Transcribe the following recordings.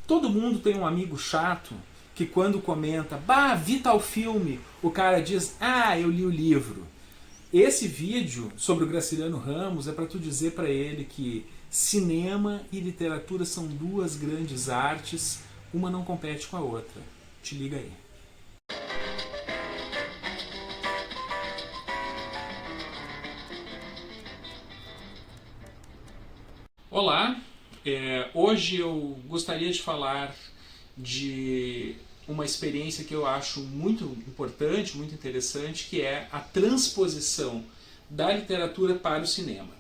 Todo mundo tem um amigo chato que quando comenta, bah, vi tal filme, o cara diz, ah, eu li o livro. Esse vídeo sobre o Graciliano Ramos é para tu dizer para ele que cinema e literatura são duas grandes artes, uma não compete com a outra. Te liga aí. Olá, hoje eu gostaria de falar de uma experiência que eu acho muito importante, muito interessante, que é a transposição da literatura para o cinema.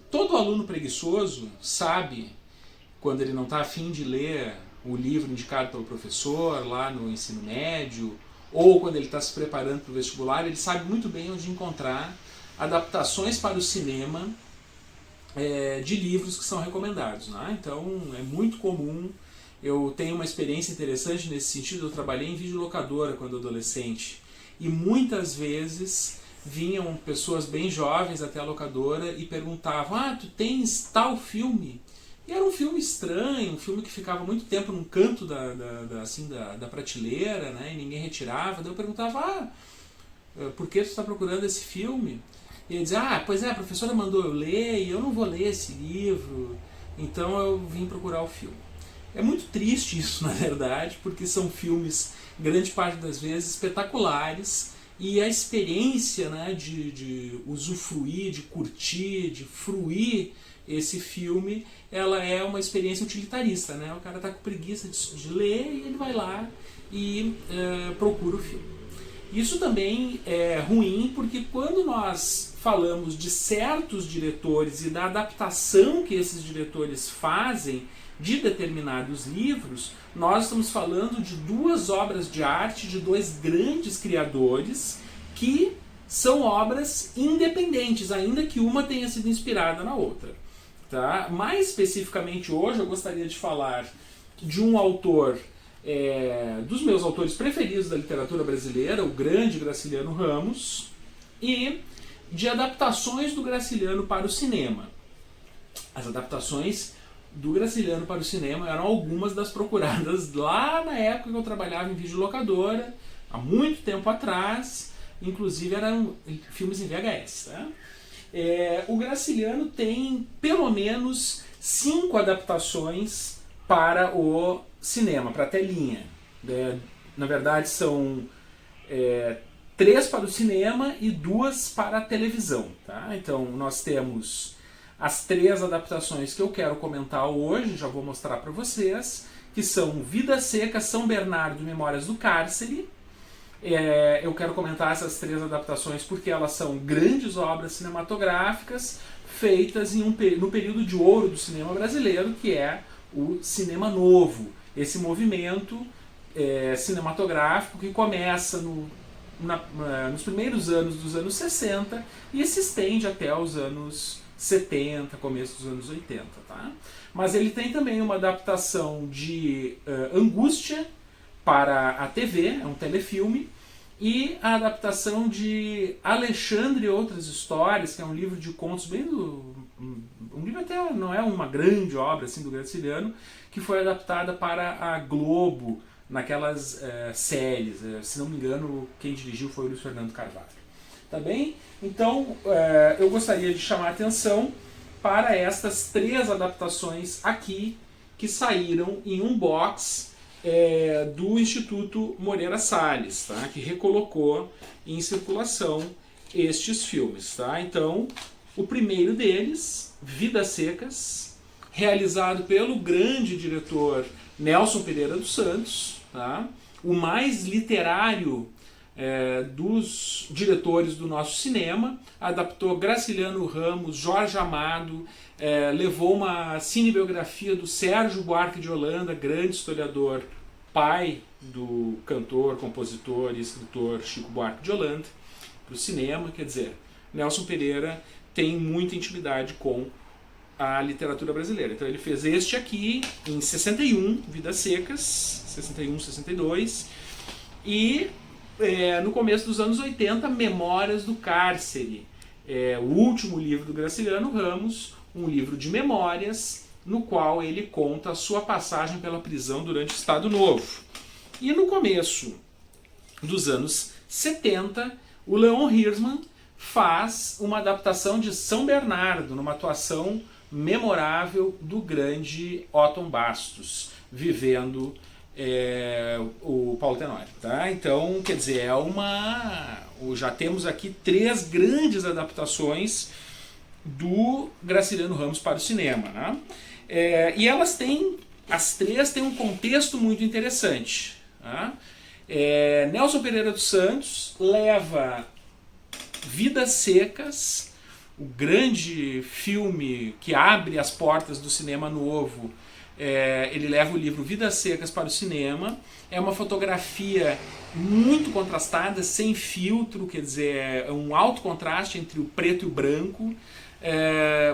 Todo aluno preguiçoso sabe, quando ele não está afim de ler o livro indicado pelo professor lá no ensino médio, ou quando ele está se preparando para o vestibular, ele sabe muito bem onde encontrar adaptações para o cinema de livros que são recomendados, né? Então é muito comum. Eu tenho uma experiência interessante nesse sentido. Eu trabalhei em videolocadora quando adolescente e muitas vezes vinham pessoas bem jovens até a locadora e perguntavam: ah, tu tens tal filme? E era um filme estranho, um filme que ficava muito tempo num canto da prateleira, né, e ninguém retirava. Daí eu perguntava: por que tu está procurando esse filme? E ele dizia: pois é, a professora mandou eu ler e eu não vou ler esse livro, então eu vim procurar o filme. É muito triste isso, na verdade, porque são filmes, grande parte das vezes, espetaculares, e a experiência, né, de usufruir, de curtir, de fruir esse filme, ela é uma experiência utilitarista, né? O cara está com preguiça de ler e ele vai lá e procura o filme. Isso também é ruim porque quando nós falamos de certos diretores e da adaptação que esses diretores fazem de determinados livros, nós estamos falando de duas obras de arte de dois grandes criadores que são obras independentes, ainda que uma tenha sido inspirada na outra. Tá? Mais especificamente hoje eu gostaria de falar de um autor, dos meus autores preferidos da literatura brasileira, o grande Graciliano Ramos, e de adaptações do Graciliano para o cinema. As adaptações do Graciliano para o cinema eram algumas das procuradas lá na época que eu trabalhava em videolocadora, há muito tempo atrás, inclusive eram filmes em VHS. Tá? O Graciliano tem pelo menos 5 adaptações para o cinema, para a telinha. Na verdade são 3 para o cinema e 2 para a televisão. Tá? Então nós temos as 3 adaptações que eu quero comentar hoje, já vou mostrar para vocês, que são Vidas Secas, São Bernardo e Memórias do Cárcere. Eu quero comentar essas 3 adaptações porque elas são grandes obras cinematográficas feitas no período de ouro do cinema brasileiro, que é o cinema novo. Esse movimento cinematográfico que começa nos primeiros anos dos anos 60 e se estende até os anos 70, começo dos anos 80. Tá? Mas ele tem também uma adaptação de Angústia para a TV, é um telefilme, e a adaptação de Alexandre e Outras Histórias, que é um livro de contos bem um livro até não é uma grande obra assim, do Graciliano, que foi adaptada para a Globo, naquelas séries. Se não me engano, quem dirigiu foi o Luiz Fernando Carvalho. Tá bem? Então, eu gostaria de chamar a atenção para estas 3 adaptações aqui, que saíram em um box do Instituto Moreira Salles, tá? Que recolocou em circulação estes filmes. Tá? Então, o primeiro deles, Vidas Secas, realizado pelo grande diretor Nelson Pereira dos Santos, tá? O mais literário dos diretores do nosso cinema, adaptou Graciliano Ramos, Jorge Amado, levou uma cinebiografia do Sérgio Buarque de Holanda, grande historiador, pai do cantor, compositor e escritor Chico Buarque de Holanda, para o cinema. Quer dizer, Nelson Pereira tem muita intimidade com a literatura brasileira. Então ele fez este aqui em 61, Vidas Secas, 61, 62, e no começo dos anos 80, Memórias do Cárcere, o último livro do Graciliano Ramos, um livro de memórias no qual ele conta a sua passagem pela prisão durante o Estado Novo. E no começo dos anos 70, o Leon Hirschman faz uma adaptação de São Bernardo, numa atuação memorável do grande Otton Bastos, vivendo o Paulo Tenório. Tá? Então, quer dizer, já temos aqui 3 grandes adaptações do Graciliano Ramos para o cinema. Né? E as 3 têm um contexto muito interessante. Tá? Nelson Pereira dos Santos leva Vidas Secas, o grande filme que abre as portas do cinema novo. Ele leva o livro Vidas Secas para o cinema. É uma fotografia muito contrastada, sem filtro, quer dizer, é um alto contraste entre o preto e o branco.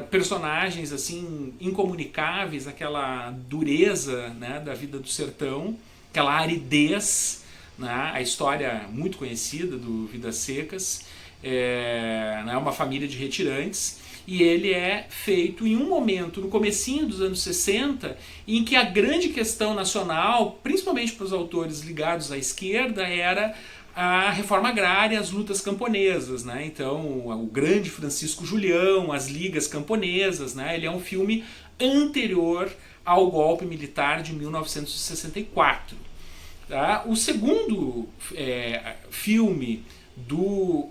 Personagens assim incomunicáveis, aquela dureza, né, da vida do sertão, aquela aridez, né, a história muito conhecida do Vidas Secas. É uma família de retirantes, e ele é feito em um momento, no comecinho dos anos 60, em que a grande questão nacional, principalmente para os autores ligados à esquerda, era a reforma agrária, as lutas camponesas. Né? Então, o grande Francisco Julião, as ligas camponesas, né? Ele é um filme anterior ao golpe militar de 1964. Tá? O segundo filme do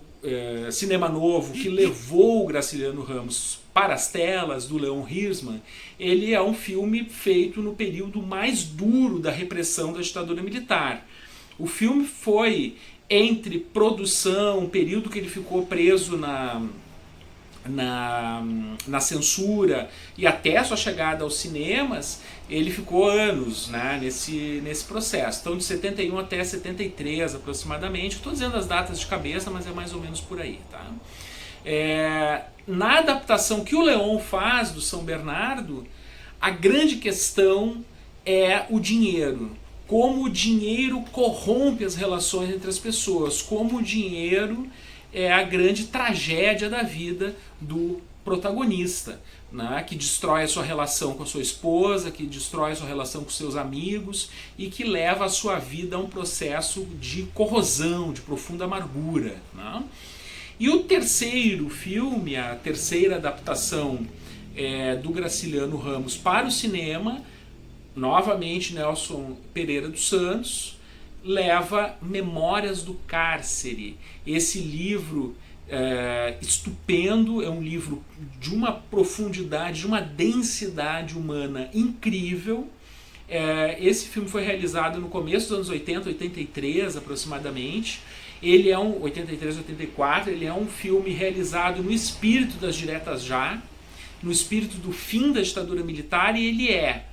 cinema novo que levou o Graciliano Ramos para as telas, do Leon Hirschman, ele é um filme feito no período mais duro da repressão da ditadura militar. O filme foi entre produção, um período que ele ficou preso na censura, e até a sua chegada aos cinemas, ele ficou anos, né, nesse processo. Então, de 71 até 73 aproximadamente. Estou dizendo as datas de cabeça, mas é mais ou menos por aí. Tá? Na adaptação que o Leon faz do São Bernardo, a grande questão é o dinheiro. Como o dinheiro corrompe as relações entre as pessoas. Como o dinheiro é a grande tragédia da vida do protagonista, né? Que destrói a sua relação com a sua esposa, que destrói a sua relação com seus amigos e que leva a sua vida a um processo de corrosão, de profunda amargura. Né? E o terceiro filme, a terceira adaptação do Graciliano Ramos para o cinema, novamente Nelson Pereira dos Santos, leva Memórias do Cárcere. Esse livro estupendo, é um livro de uma profundidade, de uma densidade humana incrível. Esse filme foi realizado no começo dos anos 80, 83 aproximadamente. Ele é 83, 84, ele é um filme realizado no espírito das diretas já, no espírito do fim da ditadura militar, e ele é,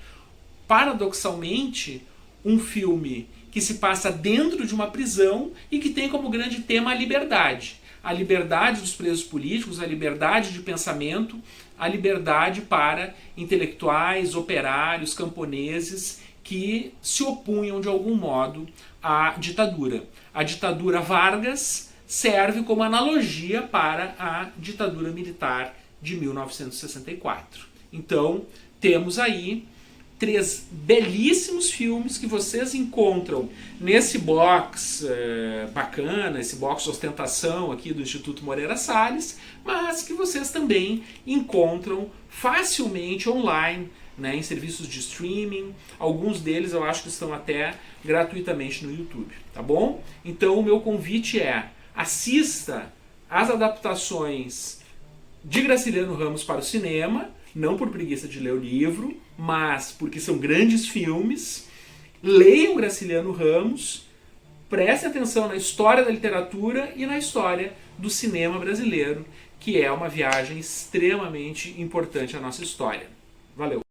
paradoxalmente, um filme que se passa dentro de uma prisão e que tem como grande tema a liberdade. A liberdade dos presos políticos, a liberdade de pensamento, a liberdade para intelectuais, operários, camponeses que se opunham de algum modo à ditadura. A ditadura Vargas serve como analogia para a ditadura militar de 1964. Então, temos aí 3 belíssimos filmes que vocês encontram nesse box bacana, esse box de ostentação aqui do Instituto Moreira Salles, mas que vocês também encontram facilmente online, né, em serviços de streaming. Alguns deles eu acho que estão até gratuitamente no YouTube, tá bom? Então o meu convite é: assista às adaptações de Graciliano Ramos para o cinema, não por preguiça de ler o livro, mas porque são grandes filmes. Leiam Graciliano Ramos, prestem atenção na história da literatura e na história do cinema brasileiro, que é uma viagem extremamente importante à nossa história. Valeu!